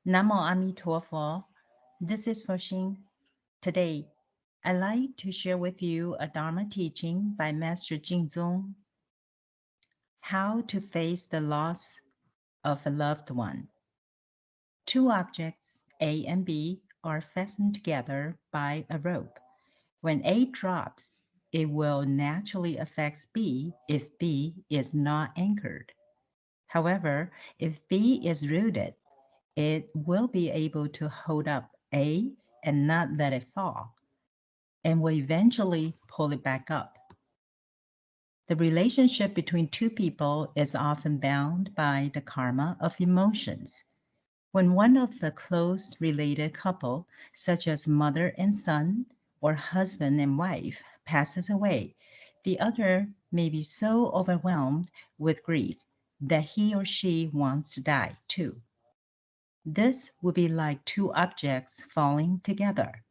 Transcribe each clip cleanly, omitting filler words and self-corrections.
Namo Amitofo. This is FoXin. Today, I'd like to share with you a Dharma teaching by Master Jingzong, how to face the loss of a loved one. Two objects, A and B, are fastened together by a rope. When A drops, it will naturally affect B if B is not anchored. However, if B is rooted, it will be able to hold up A and not let it fall, and will eventually pull it back up. The relationship between two people is often bound by the karma of emotions. When one of the close related couple, such as mother and son or husband and wife, passes away, the other may be so overwhelmed with grief that he or she wants to die too. This would be like two objects falling together.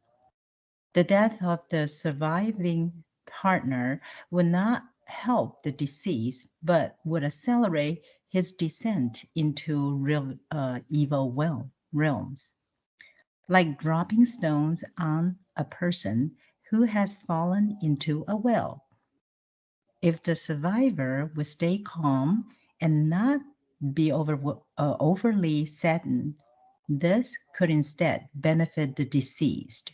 The death of the surviving partner would not help the deceased, but would accelerate his descent into evil realms, like dropping stones on a person who has fallen into a well. If the survivor would stay calm and not be overly saddened, this could instead benefit the deceased.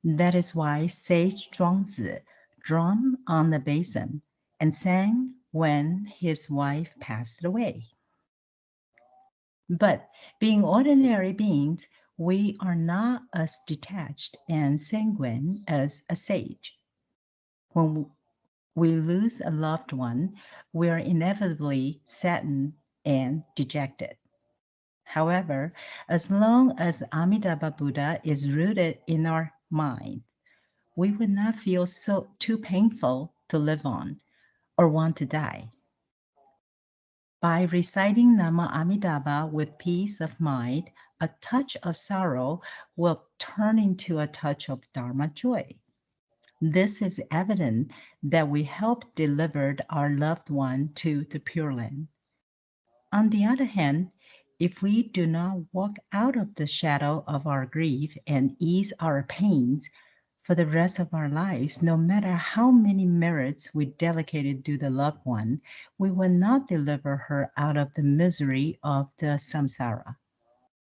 That is why Sage Zhuangzi drum on the basin and sang when his wife passed away. But being ordinary beings, we are not as detached and sanguine as a sage. When we lose a loved one, we are inevitably saddened and dejected. However, as long as Amitabha Buddha is rooted in our mind, we would not feel so too painful to live on or want to die. By reciting Nama Amitabha with peace of mind, a touch of sorrow will turn into a touch of Dharma joy. This is evident that we help deliver our loved one to the Pure Land. On the other hand, if we do not walk out of the shadow of our grief and ease our pains for the rest of our lives, no matter how many merits we dedicated to the loved one, we will not deliver her out of the misery of the samsara.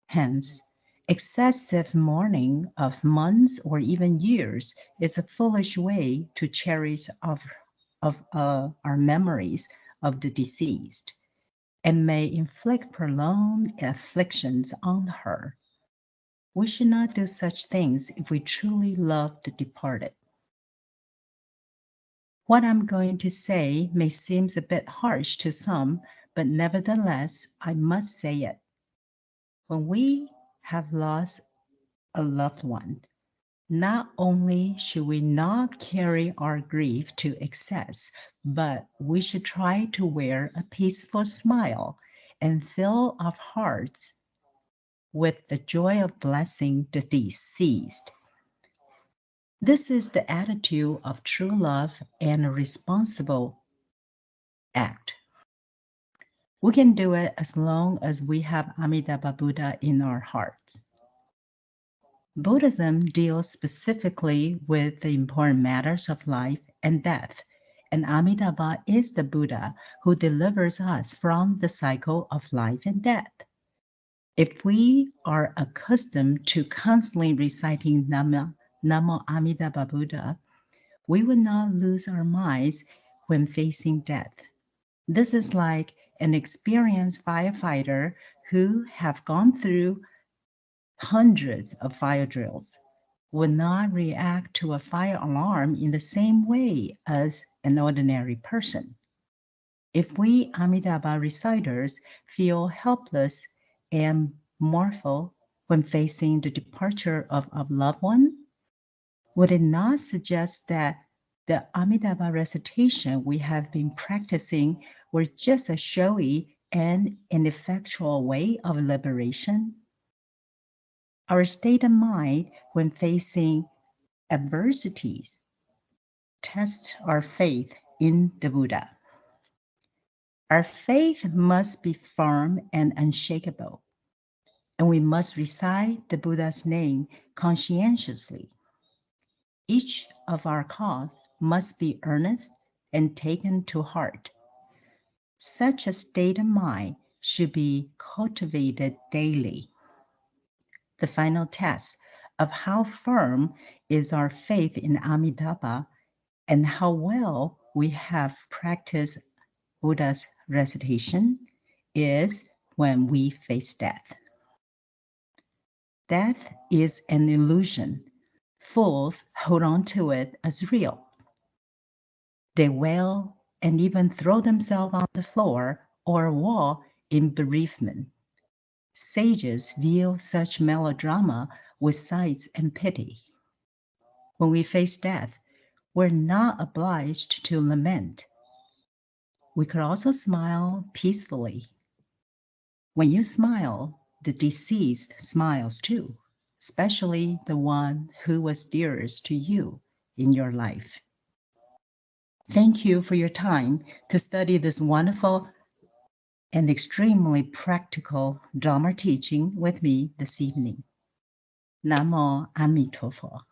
Hence, excessive mourning of months or even years is a foolish way to cherish our memories of the deceased, and may inflict prolonged afflictions on her. We should not do such things if we truly love the departed. What I'm going to say may seem a bit harsh to some, but nevertheless, I must say it. When we have lost a loved one, not only should we not carry our grief to excess, but we should try to wear a peaceful smile and fill our hearts with the joy of blessing the deceased. This is the attitude of true love and a responsible act. We can do it as long as we have Amitabha Buddha in our hearts. Buddhism deals specifically with the important matters of life and death, and Amitabha is the Buddha who delivers us from the cycle of life and death. If we are accustomed to constantly reciting Namo Amitabha Buddha, we will not lose our minds when facing death. This is like an experienced firefighter who have gone through hundreds of fire drills would not react to a fire alarm in the same way as an ordinary person. If we Amitabha reciters feel helpless and mournful when facing the departure of a loved one, would it not suggest that the Amitabha recitation we have been practicing were just a showy and ineffectual way of liberation? Our state of mind when facing adversities tests our faith in the Buddha. Our faith must be firm and unshakable. and we must recite the Buddha's name conscientiously. Each of our calls must be earnest and taken to heart. Such a state of mind should be cultivated daily. The final test of how firm is our faith in Amitabha and how well we have practiced Buddha's recitation is when we face death. Death is an illusion. Fools hold on to it as real. They wail and even throw themselves on the floor or a wall in bereavement. Sages view such melodrama with sighs and pity. When we face death, we're not obliged to lament. We could also smile peacefully. When you smile, the deceased smiles too, especially the one who was dearest to you in your life. Thank you for your time to study this wonderful and extremely practical Dharma teaching with me this evening. Namo Amitabha.